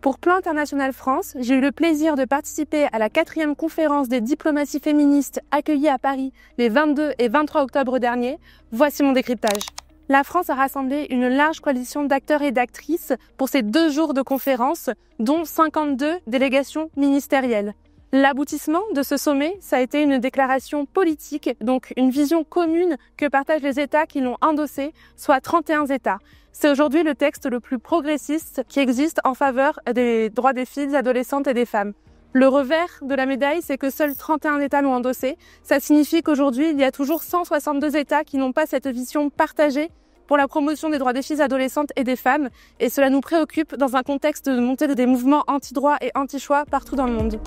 Pour Plan International France, j'ai eu le plaisir de participer à la 4e conférence des diplomaties féministes accueillie à Paris les 22 et 23 octobre dernier. Voici mon décryptage. La France a rassemblé une large coalition d'acteurs et d'actrices pour ces 2 jours de conférence, dont 52 délégations ministérielles. L'aboutissement de ce sommet, ça a été une déclaration politique, donc une vision commune que partagent les États qui l'ont endossée, soit 31 États. C'est aujourd'hui le texte le plus progressiste qui existe en faveur des droits des filles, des adolescentes et des femmes. Le revers de la médaille, c'est que seuls 31 États l'ont endossé. Ça signifie qu'aujourd'hui, il y a toujours 162 États qui n'ont pas cette vision partagée pour la promotion des droits des filles, adolescentes et des femmes. Et cela nous préoccupe dans un contexte de montée des mouvements anti-droit et anti-choix partout dans le monde.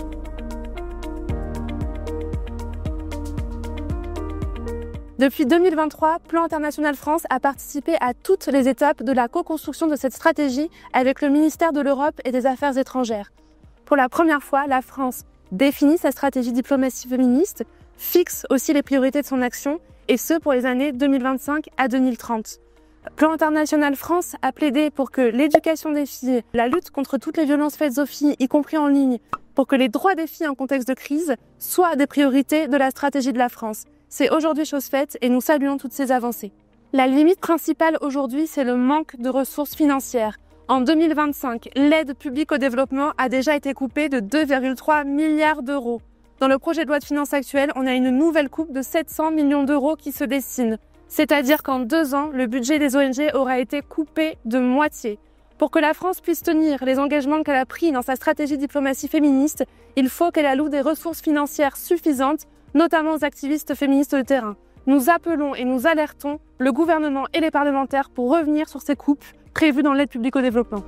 Depuis 2023, Plan International France a participé à toutes les étapes de la co-construction de cette stratégie avec le ministère de l'Europe et des Affaires étrangères. Pour la première fois, la France définit sa stratégie diplomatie féministe, fixe aussi les priorités de son action, et ce pour les années 2025 à 2030. Plan International France a plaidé pour que l'éducation des filles, la lutte contre toutes les violences faites aux filles, y compris en ligne, pour que les droits des filles en contexte de crise soient des priorités de la stratégie de la France. C'est aujourd'hui chose faite et nous saluons toutes ces avancées. La limite principale aujourd'hui, c'est le manque de ressources financières. En 2025, l'aide publique au développement a déjà été coupée de 2,3 milliards d'euros. Dans le projet de loi de finances actuel, on a une nouvelle coupe de 700 millions d'euros qui se dessine. C'est-à-dire qu'en 2 ans, le budget des ONG aura été coupé de moitié. Pour que la France puisse tenir les engagements qu'elle a pris dans sa stratégie diplomatie féministe, il faut qu'elle alloue des ressources financières suffisantes, notamment aux activistes féministes de terrain. Nous appelons et nous alertons le gouvernement et les parlementaires pour revenir sur ces coupes prévues dans l'aide publique au développement.